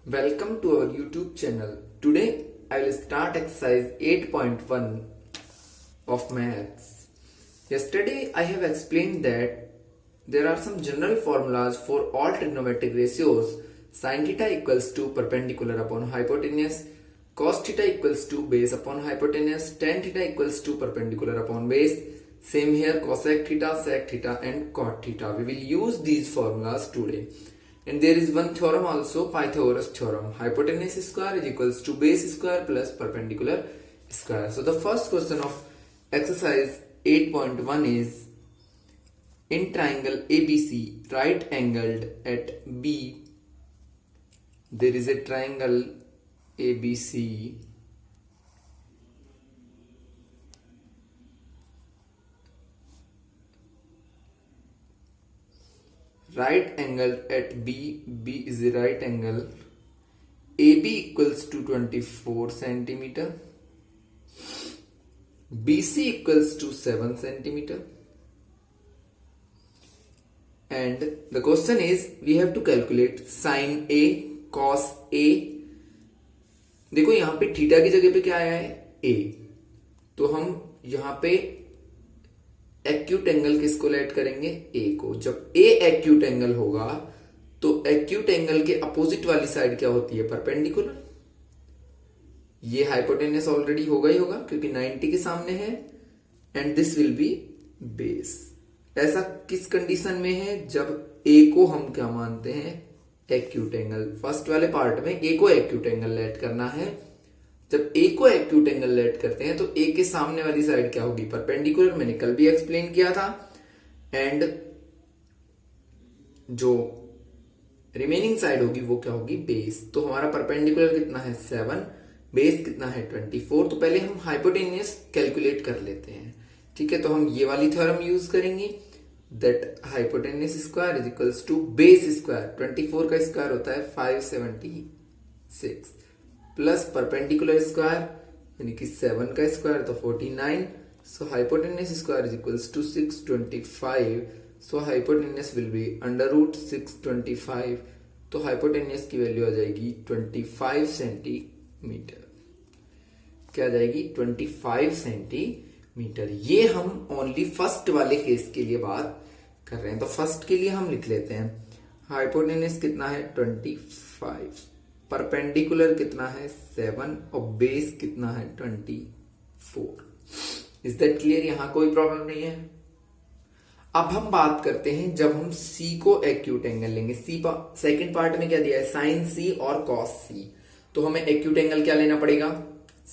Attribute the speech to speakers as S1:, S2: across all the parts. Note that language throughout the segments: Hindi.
S1: Welcome to our YouTube channel. Today I will start exercise 8.1 of maths. Yesterday I have explained that there are some general formulas for all trigonometric ratios. Sin theta equals to perpendicular upon hypotenuse, cos theta equals to base upon hypotenuse, tan theta equals to perpendicular upon base. Same here, cosec theta, sec theta and cot theta. We will use these formulas today. And there is one theorem also, Pythagoras theorem. Hypotenuse square is equals to base square plus perpendicular square. So the first question of exercise 8.1 is, in triangle ABC, right angled at B, there is a triangle ABC right angle at B, B is a right angle, AB equals to 24 centimeter, BC equals to 7 centimeter, and the question is we have to calculate sin A, cos A. देखो यहाँ पे थीटा की जगह पे क्या आया है A, तो हम यहाँ पे एक्यूट एंगल किसको लेट करेंगे ए को. जब ए एक्यूट एंगल होगा तो एक्यूट एंगल के अपोजिट वाली साइड क्या होती है, परपेंडिकुलर. ये हाइपोटेनस ऑलरेडी होगा ही होगा क्योंकि 90 के सामने है. And this will be base. ऐसा किस कंडीशन में है, जब ए को हम क्या मानते हैं, एक्यूट एंगल. फर्स्ट वाले पार्ट में ए को एक्यूट एंगल लेट करना है. जब ए को एक्यूट एंगल लेट करते हैं तो ए के सामने वाली साइड क्या होगी, परपेंडिकुलर. मैंने कल भी एक्सप्लेन किया था. एंड जो रिमेनिंग साइड होगी वो क्या होगी, बेस. तो हमारा परपेंडिकुलर कितना है 7, बेस कितना है 24. तो पहले हम हाइपोटेन्यूज कैलकुलेट कर लेते हैं. ठीक है, तो हम ये वाली थ्योरम यूज करेंगे, that hypotenuse square is equals to base square. 24 का स्क्वायर होता है 576 प्लस परपेंडिकुलर स्क्वायर यानी कि 7 का स्क्वायर तो 49. So hypotenuse square is equals to 625. So hypotenuse will be under root 625. तो हाइपोटेन्यूज की वैल्यू आ जाएगी 25 सेंटीमीटर. क्या आ जाएगी, 25 सेंटीमीटर. ये हम ओनली फर्स्ट वाले केस के लिए बात कर रहे हैं. तो फर्स्ट के लिए हम लिख लेते हैं, हाइपोटेन्यूज कितना है 25, परपेंडिकुलर कितना है 7 और बेस कितना है 24. Is that clear. यहां कोई प्रॉब्लम नहीं है. अब हम बात करते हैं जब हम C को एक्यूट एंगल लेंगे. सेकंड पार्ट में क्या दिया है, साइन C और कॉस C. तो हमें एक्यूट एंगल क्या लेना पड़ेगा,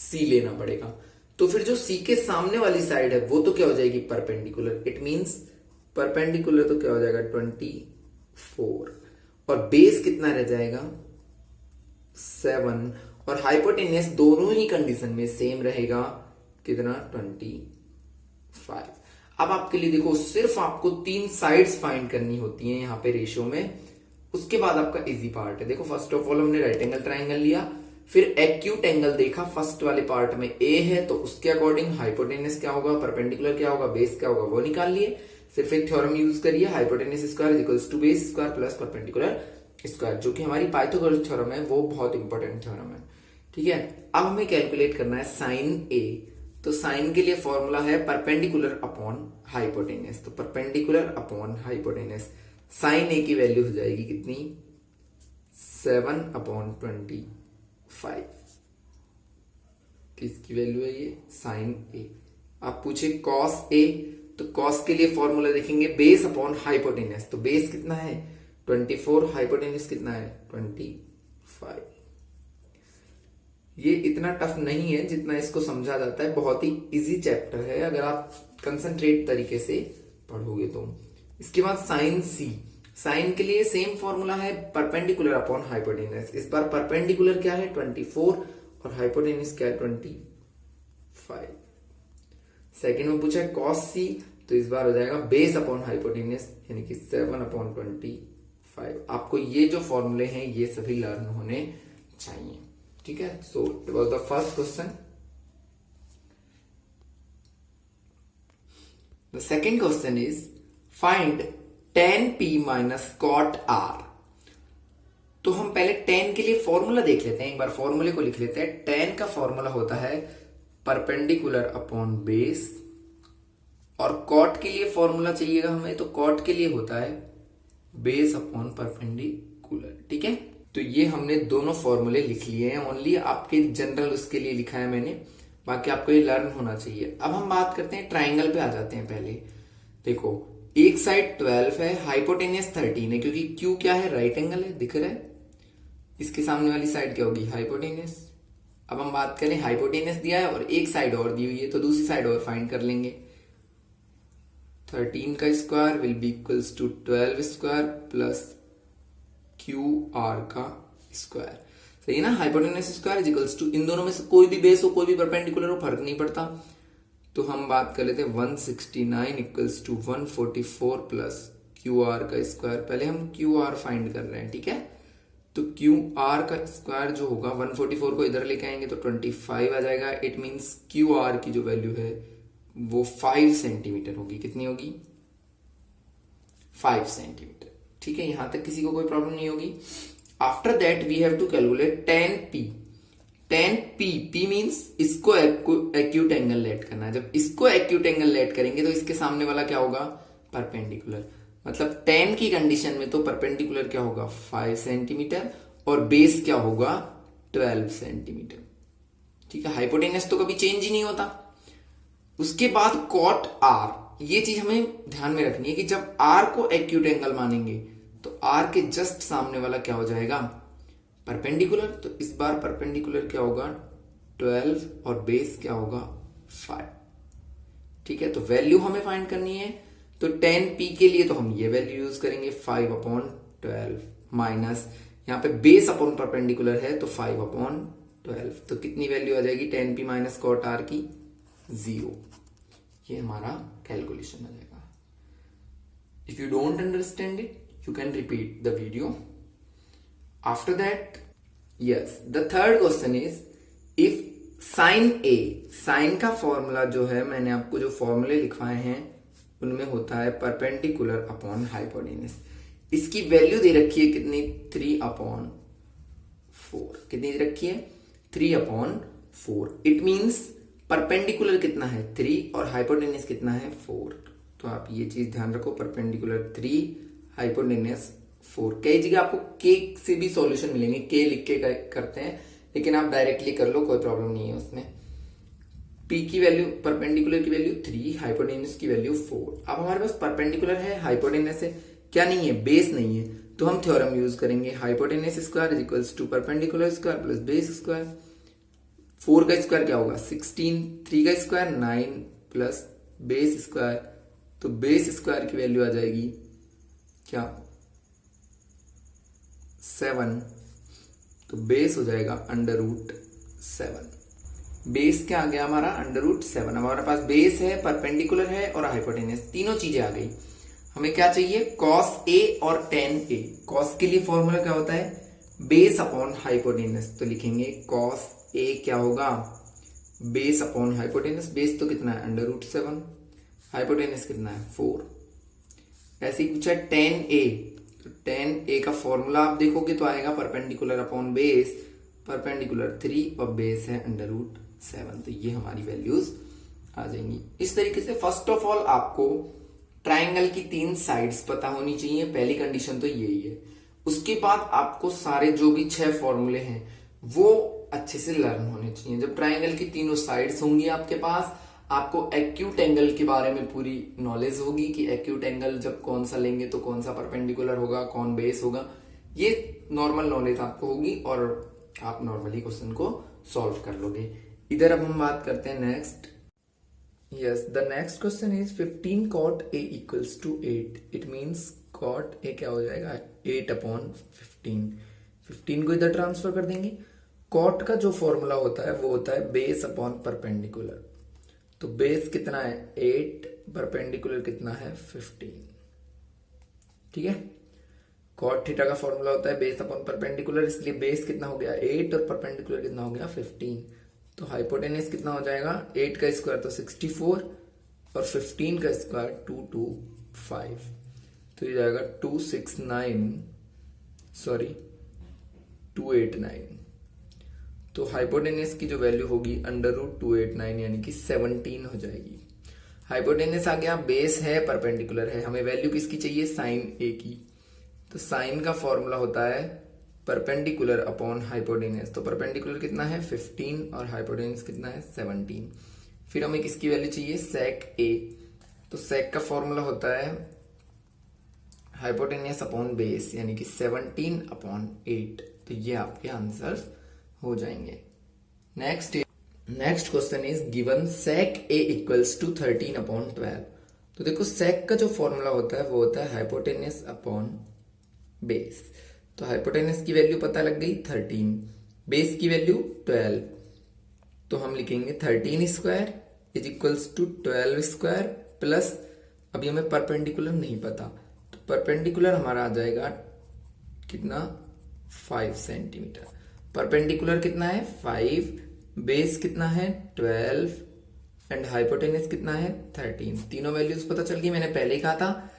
S1: C लेना पड़ेगा. तो फिर जो C के सामने वाली साइड है वो तो क्या हो जाएगी, परपेंडिकुलर. इट मींस परपेंडिकुलर तो क्या हो जाएगा 24 और बेस कितना रह जाएगा 7. और हाइपोटेन्यूज दोनों ही कंडीशन में सेम रहेगा, कितना 25. अब आपके लिए देखो, सिर्फ आपको 3 साइड्स फाइंड करनी होती हैं यहाँ पे रेशियो में. उसके बाद आपका इजी पार्ट है. देखो फर्स्ट ऑफ ऑल हमने राइट एंगल ट्राइंगल लिया, फिर एक्यूट एंगल देखा. फर्स्ट वाले पार्ट में ए है तो उसके अकॉर्डिंग हाइपोटेन्यूज क्या होगा, परपेंडिकुलर क्या होगा, बेस क्या होगा वो निकाल लिए. सिर्फ एक थ्योरम यूज करिए, hypotenuse square is equals to base square plus perpendicular square, जो कि हमारी पाइथागोरस थ्योरम है, वो बहुत इंपॉर्टेंट थ्योरम है. ठीक है, अब हमें कैलकुलेट करना है साइन ए. तो साइन के लिए फॉर्मूला है परपेंडिकुलर अपॉन हाइपोटेन्यूज. तो परपेंडिकुलर अपॉन हाइपोटेन्यूज, साइन ए की वैल्यू हो जाएगी कितनी 7/25. किसकी वैल्यू है ये, साइन ए. आप पूछे कॉस ए, तो कॉस के लिए फॉर्मूला देखेंगे बेस अपॉन हाइपोटेन्यूज. तो बेस कितना है 24, हाइपोटेन्यूज कितना है 25. ये इतना टफ नहीं है जितना इसको समझा जाता है. बहुत ही इजी चैप्टर है अगर आप कंसंट्रेट तरीके से पढ़ोगे तो. इसके बाद साइन सी. साइन के लिए सेम फॉर्मूला है परपेंडिकुलर अपॉन हाइपोटेन्यूज. इस बार परपेंडिकुलर क्या है 24 और हाइपोटेन्यूज क्या है 25. सेकेंड में पूछा है कॉस सी, तो इस बार हो जाएगा बेस अपॉन हाइपोटेन्यूज यानी कि 7/25. आपको ये जो फॉर्मूले हैं ये सभी लर्न होने चाहिए. ठीक है, so it was the first question. The second question is find tan p minus cot r. तो हम पहले tan के लिए फॉर्मूला देख लेते हैं, एक बार फॉर्मूले को लिख लेते हैं। tan का फॉर्मूला होता है परपेंडिकुलर अपॉन बेस, और कॉट के लिए फॉर्मूला चाहिएगा हमें, तो कॉट के लिए होता है बेस अपॉन परपेंडिकुलर। ठीक है, तो ये हमने दोनों फॉर्मूले लिख लिए हैं, ओनली आपके जनरल उसके लिए लिखा है मैंने, बाकी आपको ये लर्न होना चाहिए। अब हम बात करते हैं ट्राइंगल पे आ जाते हैं। पहले देखो, एक साइड 12 है, हाइपोटेनियस 13 है, क्योंकि क्यू क्या है, राइट एंगल है, दिख रहा है। इसके सामने वाली साइड क्या होगी, हाइपोटेनियस। अब हम बात करें, हाइपोटेनियस दिया है और एक साइड और दी हुई है, तो दूसरी साइड और फाइंड कर लेंगे। 13 का square will be equals to 12 square plus Q R का स्क्वायर। सही है ना, hypotenuse square is equals to, इन दोनों में से कोई भी बेस हो, कोई भी परपेंडिकुलर हो, फर्क नहीं पड़ता। तो हम बात कर लेते हैं 169 equals to 144 plus Q R का स्क्वायर। पहले हम क्यू आर फाइंड कर रहे हैं, ठीक है। तो क्यू आर का स्क्वायर जो होगा, 144 को इधर लेके आएंगे तो 25 आ जाएगा। इट मीन्स क्यू आर की जो वैल्यू है वो 5 सेंटीमीटर होगी। कितनी होगी, 5 सेंटीमीटर। ठीक है, यहां तक किसी को कोई प्रॉब्लम नहीं होगी। After that we have to calculate tan P। tan P means इसको एक्यूट एंगल लेट करना है। जब इसको एक्यूट एंगल लेट करेंगे तो इसके सामने वाला क्या होगा, परपेंडिकुलर। मतलब tan की कंडीशन में तो परपेंडिकुलर क्या होगा, 5 सेंटीमीटर, और बेस क्या होगा, 12 सेंटीमीटर। ठीक है, हाइपोटेनस तो कभी चेंज ही नहीं होता। उसके बाद कॉट आर, ये चीज हमें ध्यान में रखनी है कि जब आर को एक्यूट एंगल मानेंगे तो आर के जस्ट सामने वाला क्या हो जाएगा, परपेंडिकुलर। तो इस बार परपेंडिकुलर क्या होगा, 12, और बेस क्या होगा, 5। ठीक है, तो वैल्यू हमें फाइंड करनी है। तो tan P के लिए तो हम ये वैल्यू यूज करेंगे, 5/12 माइनस, यहाँ पे बेस अपॉन परपेंडिकुलर है तो 5/12। तो कितनी वैल्यू आ जाएगी tan P minus cot R की, 0। ये हमारा कैलकुलेशन आ जाएगा। If you don't understand it, you can repeat the video. After that, yes, the third question is if sin A, sin का फॉर्मूला जो है, मैंने आपको जो फॉर्मूले लिखवाए हैं उनमें होता है परपेंडिकुलर अपॉन हाइपोटेनस। इसकी वैल्यू दे रखी है कितनी, 3/4। कितनी दे रखी है, 3/4। इट मींस परपेंडिकुलर कितना है, 3, और हाइपोटेनस कितना है, 4। तो आप ये चीज ध्यान रखो, परपेंडिकुलर 3, हाइपोटेनस 4। कई जगह आपको के से भी सॉल्यूशन मिलेंगे, के लिख के करते हैं, लेकिन आप डायरेक्टली कर लो, कोई प्रॉब्लम नहीं है उसमें। पी की वैल्यू, परपेंडिकुलर की वैल्यू 3, हाइपोटेनस की वैल्यू 4। अब हमारे पास परपेंडिकुलर है, हाइपोटेनस है, क्या नहीं है, बेस नहीं है, तो हम थ्योरम यूज करेंगे, hypotenuse square is equals to perpendicular square plus base square. 4 का स्क्वायर क्या होगा, 16, 3 का स्क्वायर 9 प्लस बेस स्क्वायर, तो बेस स्क्वायर की वैल्यू आ जाएगी क्या, 7। तो बेस हो जाएगा √7। बेस क्या आ गया हमारा, √7। हमारे पास बेस है, परपेंडिकुलर है और हाइपोटेनस, तीनों चीजें आ गई। हमें क्या चाहिए, cos A और tan A। cos के लिए फॉर्मूला क्या होता है, बेस अपॉन हाइपोटेनस। तो लिखेंगे cos A क्या होगा, बेस अपॉन हाइपोटेनस। बेस तो कितना है, √7, हाइपोटेनस कितना है, 4। ऐसे ही पूछा tan A, तो tan A का फॉर्मूला आप देखोगे तो आएगा परपेंडिकुलर अपॉन बेस, परपेंडिकुलर 3 और बेस है √7। तो ये हमारी वैल्यूज आ जाएंगी। इस तरीके से फर्स्ट ऑफ ऑल आपको ट्राइंगल की 3 साइड्स पता होनी चाहिए, पहली कंडीशन तो यही है। उसके बाद आपको सारे जो भी 6 फॉर्मूले हैं वो अच्छे से लर्न होने चाहिए। जब ट्राइंगल की तीनों साइड्स होंगी आपके पास, आपको एक्यूट एंगल के बारे में पूरी नॉलेज होगी कि एक्यूट एंगल जब कौन सा लेंगे तो कौन सा परपेंडिकुलर होगा, कौन बेस होगा, ये नॉर्मल नॉलेज आपको होगी और आप नॉर्मली क्वेश्चन को सॉल्व कर लोगे। इधर अब हम बात करते हैं next. Yes, the next question is 15 cot A equals to 8। It means cot A क्या हो जाएगा, 8/15। 15 को इधर ट्रांसफर कर देंगे। cot का जो फॉर्मूला होता है वो होता है बेस अपॉन परपेंडिकुलर। तो बेस कितना है, 8, परपेंडिकुलर कितना है, 15। ठीक है, cot थीटा का फॉर्मूला होता है बेस अपॉन परपेंडिकुलर, इसलिए बेस कितना हो गया 8 और परपेंडिकुलर कितना हो गया 15। तो हाइपोटेनस कितना हो जाएगा, 8 का स्क्वायर तो 64 और 15 का स्क्वायर 225। तो ये जाएगा 269, सॉरी 289। तो हाइपोटेनस की जो वैल्यू होगी √289 यानी कि 17 हो जाएगी। हाइपोटेनस आ गया, बेस है, परपेंडिकुलर है, हमें वैल्यू किसकी चाहिए, साइन ए की। तो साइन का फॉर्मूला होता है परपेंडिकुलर अपॉन हाइपोटेनस। तो परपेंडिकुलर कितना है 15 और हाइपोटेनस कितना है 17। फिर हमें किसकी वैल्यू चाहिए, सेक ए। तो सेक का फॉर्मूला होता है हाइपोटेनस अपॉन बेस यानी कि 17/8। तो ये आपके आंसर्स हो जाएंगे। Next question is given sec A equals to 13/12। तो देखो सेक का जो फॉर्मूला होता है वो होता है हाइपोटेनस अपॉन बेस। तो हाइपोटेनस की वैल्यू पता लग गई 13, बेस की वैल्यू 12। तो हम लिखेंगे 13 square is equals to 12 square plus, अभी हमें परपेंडिकुलर नहीं पता, तो परपेंडिकुलर हमारा आ जाएगा कितना 5 सेंटीमीटर। परपेंडिकुलर कितना है 5, बेस कितना है 12 एंड हाइपोटेनस कितना है 13। तीनों वैल्यूज पता चल गई। मैंने पहले ही कहा था,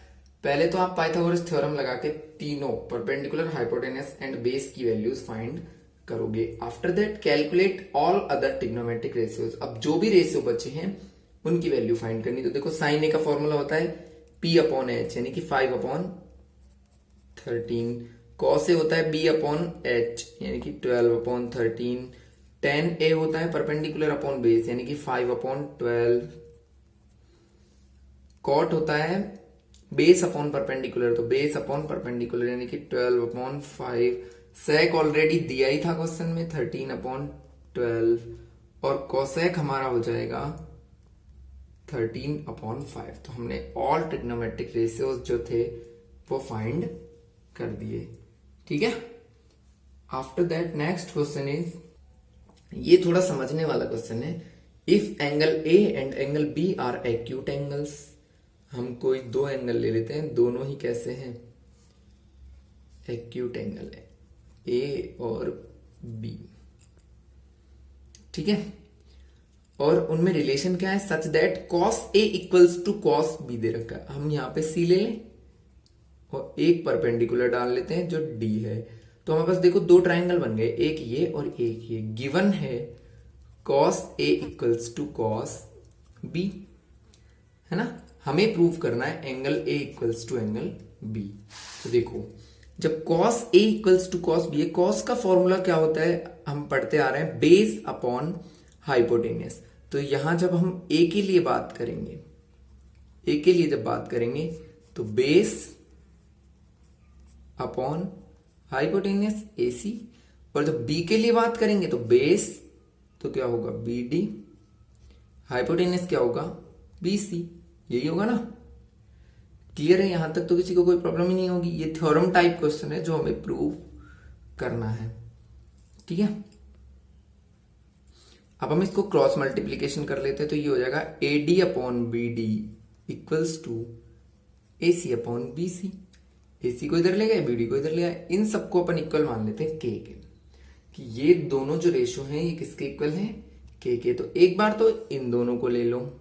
S1: पहले तो आप पाइथागोरस थ्योरम लगा के तीनों परपेंडिकुलर, हाइपोटेनस एंड बेस की वैल्यूज फाइंड करोगे। After that calculate all other trigonometric ratios. अब जो भी रेशियो बचे हैं उनकी वैल्यू फाइंड करनी। तो देखो साइन ए का फॉर्मूला होता है P/H यानी कि 5/13। कॉस ए होता है B/H यानी कि 12/13। tan A होता है परपेंडिकुलर अपॉन बेस यानी कि 5/12। कॉट होता है बेस अपॉन परपेंडिकुलर, तो बेस अपॉन परपेंडिकुलर यानी कि 12/5। सेक ऑलरेडी दिया ही था क्वेश्चन में 13/12 और कोसेक हमारा हो जाएगा 13/5। तो हमने ऑल ट्रिग्नोमेट्रिक रेशियोज जो थे वो फाइंड कर दिए। ठीक है। After that next question is, ये थोड़ा समझने वाला क्वेश्चन है। If angle A and angle B are acute angles. हम कोई दो एंगल ले लेते हैं, दोनों ही कैसे हैं, एक्यूट एंगल है, ए और बी। ठीक है। और उनमें रिलेशन क्या है, such that cos A equals to cos B दे रखा है। हम यहां पे सी ले लें और एक परपेंडिकुलर डाल लेते हैं जो डी है। तो हमारे पास देखो दो ट्राइंगल बन गए, एक ये और एक ये। गिवन है cos A equals to cos B, है ना। हमें प्रूव करना है angle A equals to angle B. तो देखो जब cos A equals to cos B है, कॉस का फॉर्मूला क्या होता है, हम पढ़ते आ रहे हैं, बेस अपॉन हाइपोटेनस। तो यहां जब हम ए के लिए बात करेंगे, ए के लिए जब बात करेंगे तो बेस अपॉन हाइपोटेनस AC, और जब बी के लिए बात करेंगे तो बेस तो क्या होगा BD, हाइपोटेनस क्या होगा BC। यही होगा ना। क्लियर है यहां तक, तो किसी को कोई प्रॉब्लम ही नहीं होगी। ये थ्योरम टाइप क्वेश्चन है जो हमें प्रूव करना है। ठीक है। अब हम इसको क्रॉस मल्टीप्लीकेशन कर लेते हैं, तो ये हो जाएगा AD/BD equals to AC upon BC। AC को इधर ले गए, BD को इधर ले आए, इन सबको अपन इक्वल मान लेते हैं K के, कि ये दोनों जो रेशियो हैं ये किसके इक्वल हैं, K के। तो एक बार तो इन दोनों को ले लो,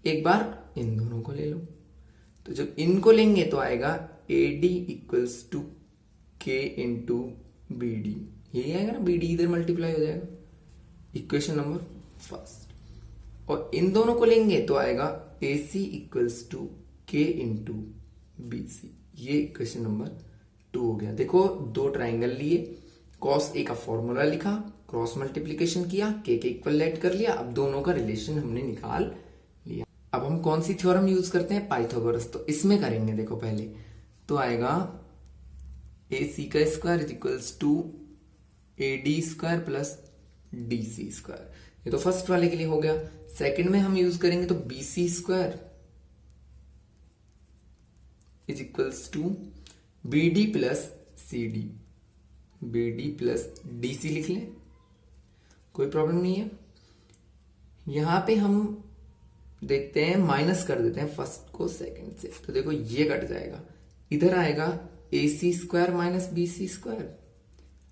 S1: एक बार इन दोनों को ले लो। तो जब इनको लेंगे तो आएगा AD equals to K into BD। यही आएगा ना, BD इधर मल्टीप्लाई हो जाएगा, इक्वेशन नंबर फर्स्ट। और इन दोनों को लेंगे तो आएगा AC equals to K into BC। ये इक्वेशन नंबर 2 हो गया। देखो दो ट्राइंगल लिए, कॉस ए का फॉर्मूला लिखा, क्रॉस मल्टीप्लीकेशन किया, K के इक्वल लेट कर लिया, अब दोनों का रिलेशन हमने निकाल लिया। अब हम कौन सी थ्योरम यूज करते हैं, पाइथागोरस। तो इसमें करेंगे, देखो पहले तो आएगा AC का square is equals to AD square plus DC square. ये तो फर्स्ट वाले के लिए हो गया। सेकंड में हम यूज करेंगे तो BC square is equals to BD plus CD, BD plus DC लिख लें, कोई प्रॉब्लम नहीं है। यहां पे हम देखते हैं, माइनस कर देते हैं फर्स्ट को सेकंड से, तो देखो ये कट जाएगा, इधर आएगा AC square minus BC square,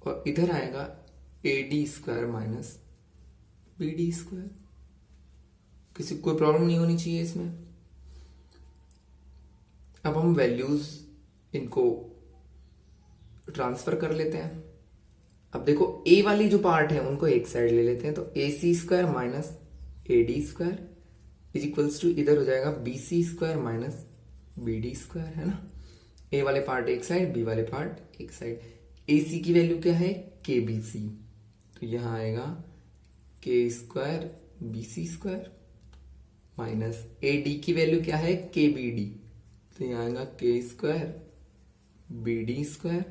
S1: और इधर आएगा AD square minus BD square. किसी को कोई प्रॉब्लम नहीं होनी चाहिए इसमें। अब हम वैल्यूज इनको ट्रांसफर कर लेते हैं। अब देखो ए वाली जो पार्ट है उनको एक साइड ले लेते हैं, तो A C square minus A D square is equals to इधर हो जाएगा B C square minus B D square, है ना। ए वाले पार्ट एक साइड, बी वाले पार्ट एक साइड। ए सी की वैल्यू क्या है, के बी सी, तो यहां आएगा के square B C square minus A D की वैल्यू क्या है, के बी डी, तो यहां आएगा के स्क्वायर बी डी स्क्वायर।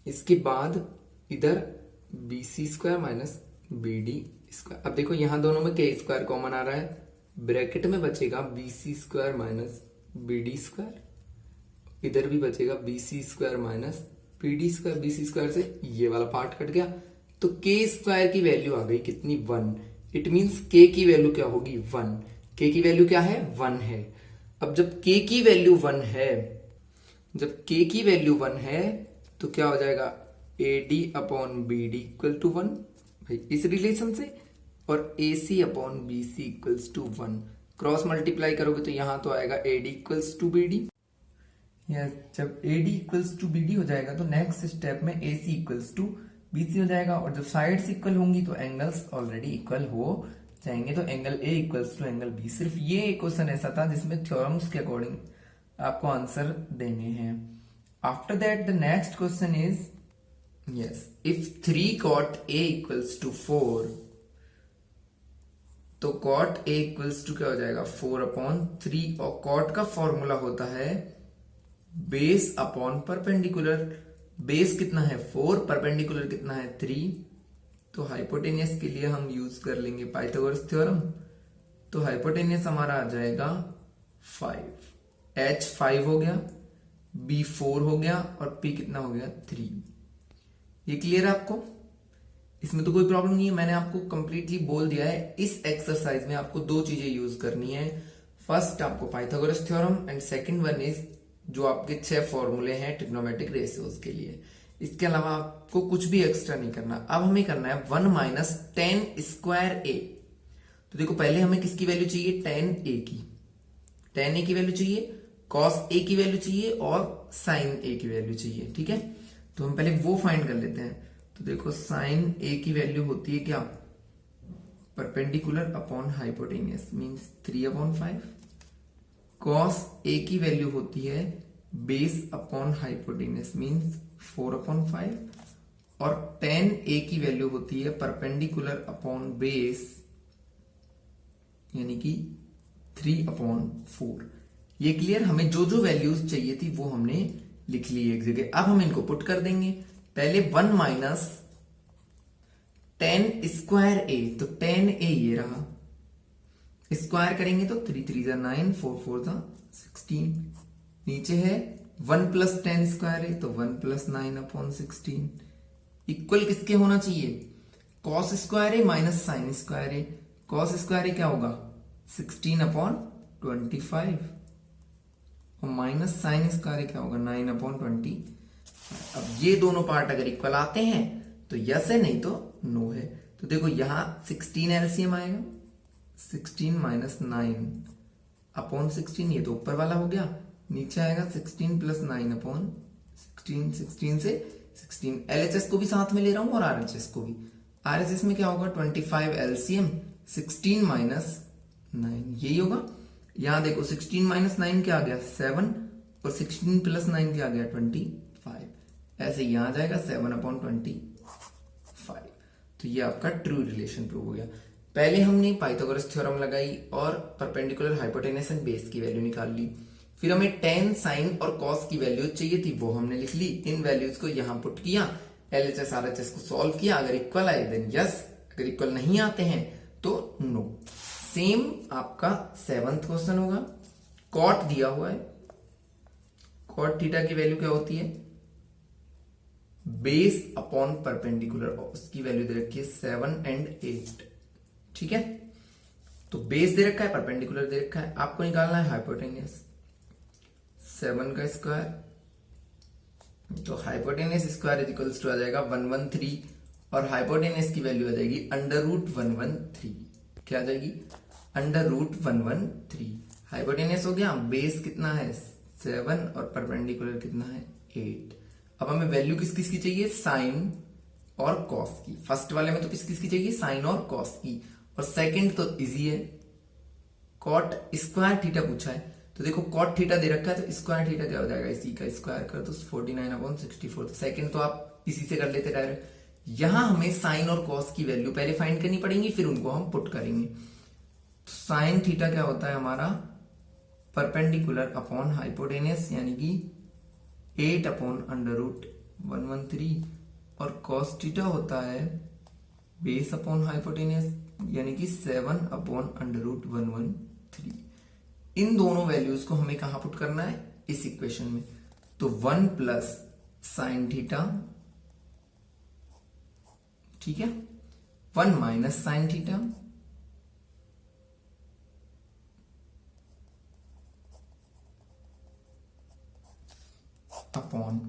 S1: इसके बाद इधर B C square minus B D square. अब देखो यहां दोनों में के स्क्वायर कॉमन आ रहा है, ब्रैकेट में बचेगा B C square minus B D square, इधर भी बचेगा B C square minus B D square. B C square से ये वाला पार्ट कट गया, तो के स्क्वायर की वैल्यू आ गई कितनी, 1। इट मीन्स के की वैल्यू क्या होगी, 1। के की वैल्यू क्या है, 1 है। अब जब के की वैल्यू 1 है, जब के की वैल्यू 1 है तो क्या हो जाएगा, A D upon B D equal to 1 भाई इस रिलेशन से, और A C upon B C equals to 1। Cross multiply करोगे तो यहां तो आएगा A D equals to B D. जब A D equals to B D हो जाएगा तो नेक्स्ट स्टेप में A C equals to B C हो जाएगा, और जब साइड्स इक्वल होंगी तो एंगल्स ऑलरेडी इक्वल हो जाएंगे, तो angle A equals to angle B. सिर्फ ये क्वेश्चन ऐसा था जिसमें थ्योरम्स के अकॉर्डिंग आपको आंसर देने हैं। After that the next question is yes, if 3 cot a equals to 4, तो cot a इक्वल्स टू क्या हो जाएगा, 4/3, और cot का फॉर्मूला होता है बेस अपॉन परपेंडिकुलर। बेस कितना है 4, परपेंडिकुलर कितना है 3, तो हाइपोटेनियस के लिए हम यूज कर लेंगे पाइथागोरस थ्योरम। तो हाइपोटेनियस हमारा आ जाएगा 5, h 5 हो गया, b 4 हो गया, और p कितना हो गया 3। ये क्लियर है आपको, इसमें तो कोई प्रॉब्लम नहीं है, मैंने आपको कंप्लीटली बोल दिया है। इस एक्सरसाइज में आपको 2 चीजें यूज करनी है, फर्स्ट आपको Pythagoras theorem, and second one is जो आपके 6 फॉर्मूले हैं ट्रिग्नोमेट्रिक रेशियोज के लिए। इसके अलावा आपको कुछ भी एक्स्ट्रा नहीं करना। अब हमें करना है 1 माइनस tan स्क्वायर ए। तो देखो पहले हमें किसकी वैल्यू चाहिए, tan a की, tan a की वैल्यू चाहिए, cos a की वैल्यू चाहिए, और sin a की वैल्यू चाहिए, ठीक है। तो हम पहले वो फाइंड कर लेते हैं। तो देखो sin a की वैल्यू होती है क्या, perpendicular upon hypotenuse means 3/5। cos a की वैल्यू होती है बेस अपॉन हाइपोटेनियस मींस 4/5, और tan a की वैल्यू होती है परपेंडिकुलर अपॉन बेस यानी कि 3/4। ये क्लियर, हमें जो जो वैल्यूज चाहिए थी वो हमने लिख ली एक जगह। अब हम इनको पुट कर देंगे। पहले 1 माइनस tan स्क्वायर ए, तो tan a ये रहा, स्क्वायर करेंगे तो 3 3 जा 9, 4 4 जा 16। नीचे है 1 प्लस tan स्क्वायर ए, तो 1 प्लस 9/16 इक्वल किसके होना चाहिए, cos स्क्वायर ए माइनस साइन स्क्वायर ए। cos स्क्वायर ए क्या होगा 16/25, और माइनस साइन स्क्वायर क्या होगा 9/20। अब ये दोनों पार्ट अगर इक्वल आते हैं तो यस है, नहीं तो नो है। तो देखो यहां 16 एलसीएम आएगा, 16 माइनस 9/16, ये तो ऊपर वाला हो गया, नीचे आएगा 16 प्लस 9/16, 16 से 16। एलएचएस को भी साथ में ले रहा हूं और आरएचएस को भी। आरएचएस में क्या होगा 25 एलसीएम, 16 माइनस 9 यही होगा। यहां देखो 16 माइनस 9 क्या आ गया 7, और 16 प्लस 9 क्या आ गया 25। ऐसे यहां आ जाएगा 7/25। तो ये आपका ट्रू रिलेशन प्रूव हो गया। पहले हमने पाइथागोरस थ्योरम लगाई और परपेंडिकुलर हाइपोटेनस एंड बेस की वैल्यू निकाल ली। फिर हमें tan, sin और cos की वैल्यू चाहिए थी, वो हमने लिख ली। इन वैल्यूज को यहां पुट किया, एलएचएस आरएचएस को सॉल्व किया। अगर इक्वल आए देन यस, अगर इक्वल नहीं आते हैं तो नो। सेम आपका 7th क्वेश्चन होगा। कॉट दिया हुआ है, कॉट थीटा की वैल्यू क्या होती है बेस अपॉन परपेंडिकुलर, उसकी वैल्यू दे रखी है 7 and 8, ठीक है। तो बेस दे रखा है, परपेंडिकुलर दे रखा है, आपको निकालना है हाइपोटेनियस। 7 का स्क्वायर, तो hypotenuse square is equals to आ जाएगा 113, और हाइपोटेनियस की वैल्यू आ जाएगी √113। क्या आ जाएगी √113। हाइपोटेनियस हो गया, बेस कितना है 7 और परपेंडिकुलर कितना है 8। अब हमें वैल्यू किस किस की चाहिए, साइन और कॉस की। फर्स्ट वाले में तो किस किसकी चाहिए, साइन और कॉस की। और सेकंड तो इजी है, कॉट स्क्वायर थीटा पूछा है। तो देखो कॉट थीटा दे रखा है तो स्क्वायर थीटा क्या हो जाएगा, इसी का स्क्वायर कर तो 49/64। सेकंड तो आप इसी से कर लेते डायरेक्ट। यहां हमें साइन और कॉस की वैल्यू पहले फाइंड करनी पड़ेगी, फिर उनको हम पुट करेंगे। तो साइन थीटा क्या होता है हमारा, परपेंडिकुलर अपॉन हाइपोटेनस यानी कि 8/√113। और कॉस थीटा होता है बेस अपॉन हाइपोटेनस यानी कि 7/√113। इन दोनों वैल्यूज को हमें कहां पुट करना है, इस इक्वेशन में। तो 1 प्लस साइन थीटा, ठीक है, 1 minus sine theta upon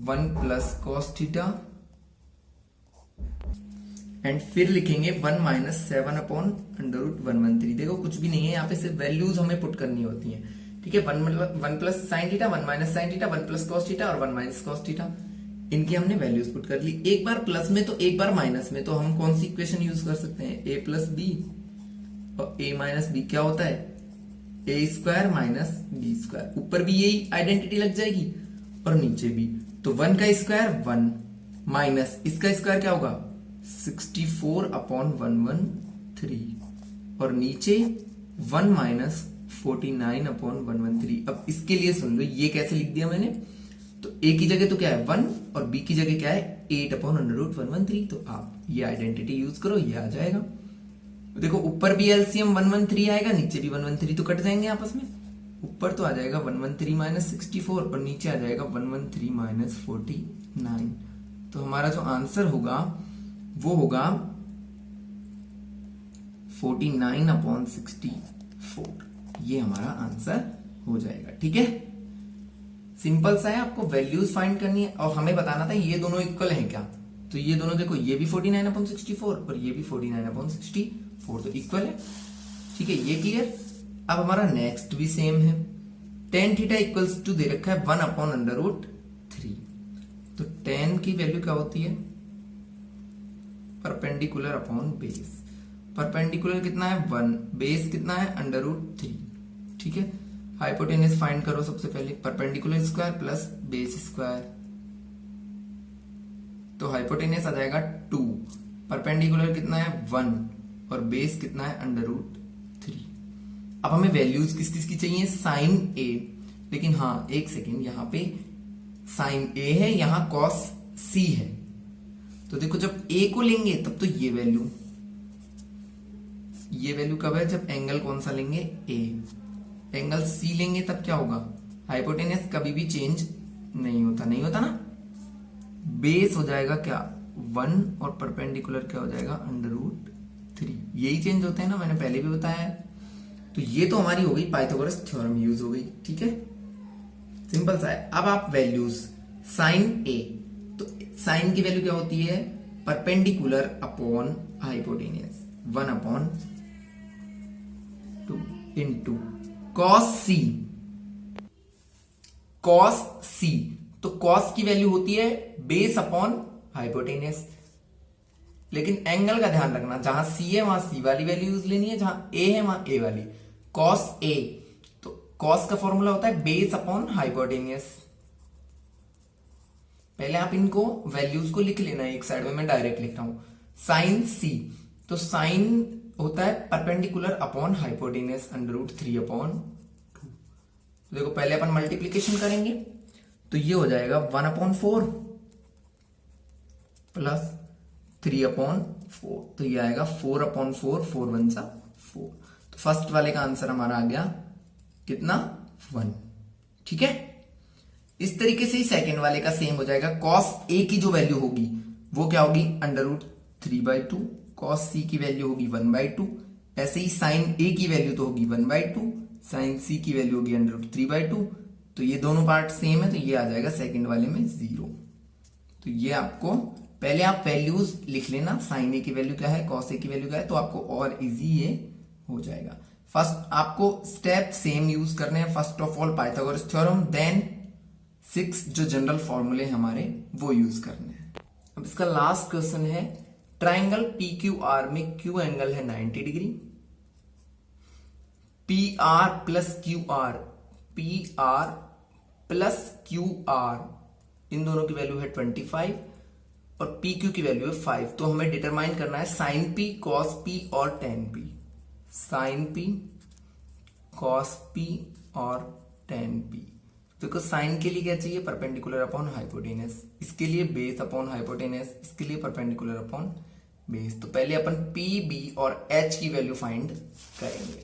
S1: 1 plus cos theta and फिर लिखेंगे 1 माइनस 7/√113। देखो कुछ भी नहीं है यहाँ पे, सिर्फ वैल्यूज हमें पुट करनी होती हैं, ठीक है। 1 plus sine theta, 1 minus sine theta, 1 plus cos theta और 1 माइनस कॉस थीटा, इनकी हमने वैल्यूज पुट कर ली। एक बार प्लस में तो एक बार माइनस में, तो हम कौन सी इक्वेशन यूज कर सकते हैं, a प्लस बी और a माइनस बी क्या होता है, a square minus B square. ऊपर भी यही आइडेंटिटी लग जाएगी और नीचे भी। तो 1 का स्क्वायर 1 माइनस इसका स्क्वायर क्या होगा 64/113 और नीचे 1 माइनस 49/113। अब इसके लिए सुन लो, ये कैसे लिख दिया मैंने, तो a की जगह तो क्या है 1 और b की जगह क्या है 8/√113। तो आप ये आइडेंटिटी यूज करो, ये आ जाएगा। देखो ऊपर भी एलसीएम 113 आएगा, नीचे भी 113, तो कट जाएंगे आपस में। ऊपर तो आ जाएगा 113 माइनस 64 और नीचे आ जाएगा 113 माइनस 49। तो हमारा जो आंसर होगा वो होगा 49/64। ये हमारा आंसर हो जाएगा, ठीक है। सिंपल सा है, आपको वैल्यूज फाइंड करनी है और हमें बताना था ये दोनों इक्वल हैं क्या। तो ये दोनों देखो, ये भी 49/64 और ये भी 49/64, तो इक्वल है, ठीक है। ये क्लियर। अब हमारा नेक्स्ट भी सेम है। tan थीटा इक्वल्स टू दे रखा है 1/√3। तो tan की वैल्यू क्या होती है, परपेंडिकुलर अपॉन बेस। परपेंडिकुलर कितना है 1, बेस कितना है √3, ठीक है। हाइपोटेनस फाइंड करो सबसे पहले, perpendicular square plus base square. तो हाइपोटेनस आ जाएगा 2, परपेंडिकुलर कितना है 1 और बेस कितना है √3। अब हमें वैल्यूज किस किस की चाहिए, साइन a। लेकिन हाँ एक सेकेंड, यहां पे साइन a है, यहां कॉस c है। तो देखो जब a को लेंगे तब तो ये वैल्यू कब है, जब एंगल कौन सा लेंगे a। एंगल c लेंगे तब क्या होगा, हाइपोटेनस कभी भी चेंज नहीं होता ना। बेस हो जाएगा क्या 1 और परपेंडिकुलर क्या हो जाएगा √3। यही चेंज होते हैं ना, मैंने पहले भी बताया है। तो ये तो हमारी हो गई पाइथागोरस थ्योरम यूज हो गई, ठीक है। सिंपल सा है। अब आप वैल्यूज साइन a, तो साइन की वैल्यू क्या होती है, perpendicular upon hypotenuse 1/2 into cos c। तो कॉस की वैल्यू होती है बेस अपॉन हाइपोटेनस। लेकिन एंगल का ध्यान रखना, जहां c है वहां c वाली वैल्यू यूज लेनी है, जहां a है वहां a वाली। कॉस a, तो कॉस का फॉर्मूला होता है बेस अपॉन हाइपोटेनस। पहले आप इनको वैल्यूज को लिख लेना, एक साइड में मैं डायरेक्ट लिख रहा हूं। साइन c, तो साइन होता है परपेंडिकुलर अपॉन हाइपोटेनस √3/2। देखो पहले अपन मल्टीप्लीकेशन करेंगे, तो ये हो जाएगा 1/4 प्लस 3/4, तो ये आएगा 4/4, 4 1 सा 4। तो फर्स्ट वाले का आंसर हमारा आ गया कितना 1, ठीक है। इस तरीके से ही सेकंड वाले का सेम हो जाएगा। कॉस a की जो वैल्यू होगी वो क्या होगी √3/2, कॉस c की वैल्यू होगी 1/2। ऐसे ही साइन a की वैल्यू तो होगी 1/2, साइन c की वैल्यू होगी √3/2। तो ये दोनों पार्ट सेम है, तो ये आ जाएगा सेकंड वाले में 0। तो ये आपको पहले आप वैल्यूज लिख लेना, साइन ए की वैल्यू क्या है, कॉस ए की वैल्यू क्या है, तो आपको और इजी ये हो जाएगा। फर्स्ट आपको स्टेप सेम यूज करने हैं। First of all Pythagoras theorem, then 6 जो जनरल फॉर्मूले हमारे वो यूज करने हैं। अब इसका लास्ट क्वेश्चन है, ट्राइंगल पी क्यू आर में क्यू एंगल है 90 degree, P R plus Q R, P R plus Q R इन दोनों की वैल्यू है 25 और पी क्यू की वैल्यू है 5। तो हमें डिटरमाइन करना है साइन पी, कॉस पी और tan P. Sine P, cos P और टेन पी। देखो साइन के लिए क्या चाहिए, परपेंडिकुलर अपॉन हाइपोटेनस, इसके लिए बेस अपॉन हाइपोटेनस, इसके लिए परपेंडिकुलर अपॉन बेस। तो पहले अपन पी, बी और एच की वैल्यू फाइंड करेंगे।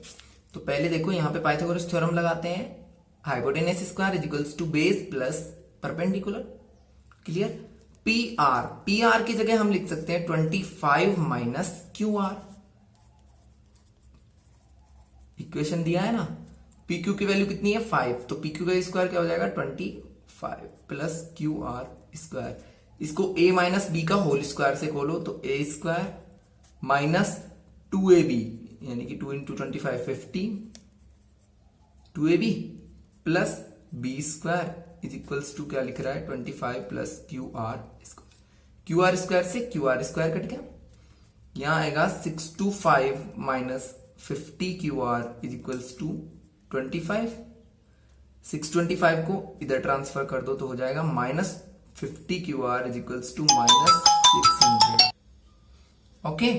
S1: तो पहले देखो यहां पे पाइथागोरस थ्योरम लगाते हैं, hypotenuse square is equals to base plus perpendicular. Clear. P R की जगह हम लिख सकते हैं 25 माइनस क्यू आर। इक्वेशन दिया है ना, पी क्यू की वैल्यू कितनी है 5, तो पी क्यू का स्क्वायर क्या हो जाएगा 25 प्लस क्यू आर स्क्वायर। इसको ए माइनस बी का होल स्क्वायर से खोलो तो ए स्क्वायर माइनस 2ab यानी कि 2 into 25 50, 2ab plus B square is equals to क्या लिख रहा है 25 plus Q R square. Q R square से क्यू आर स्क्वायर कट गया, यहां आएगा 625 minus 50 Q R is equals to 25। 625 को इधर ट्रांसफर कर दो तो हो जाएगा minus 50 Q R is equals to minus 600। Okay,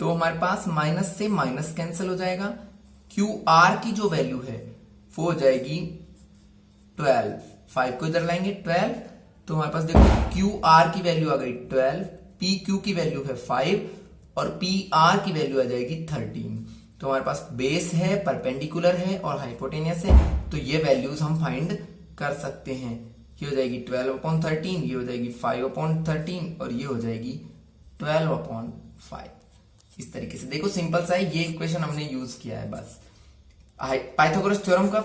S1: तो हमारे पास माइनस से माइनस कैंसिल हो जाएगा। क्यू आर की जो वैल्यू है वो हो जाएगी 12, 5 को इधर लाएंगे 12, तो हमारे पास देखो क्यू आर की वैल्यू आ गई 12, पी क्यू की वैल्यू है 5 और पी आर की वैल्यू आ जाएगी 13। तो हमारे पास बेस है, परपेंडिकुलर है और हाइपोटेनियस है, तो ये वैल्यूज हम फाइंड कर सकते हैं। ये हो जाएगी 12/13, ये हो जाएगी 5/13 और ये हो जाएगी 12/5। इस तरीके से देखो सिंपल सा है, ये इक्वेशन हमने यूज किया है। बस पाइथागोरस थ्योरम का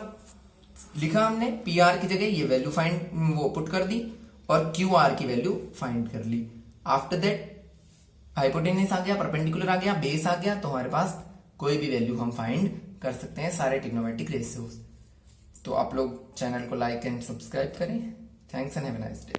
S1: लिखा हमने, पी आर की जगह ये वैल्यू फाइंड वो पुट कर दी और क्यू आर की वैल्यू फाइंड कर ली। आफ्टर दैट हाइपोटेनस आ गया, परपेंडिकुलर आ गया, बेस आ गया, तो हमारे पास कोई भी वैल्यू हम फाइंड कर सकते हैं सारे ट्रिग्नोमेट्रिक रेशियोज। तो आप लोग चैनल को लाइक एंड सब्सक्राइब करें। Thanks and have a nice day.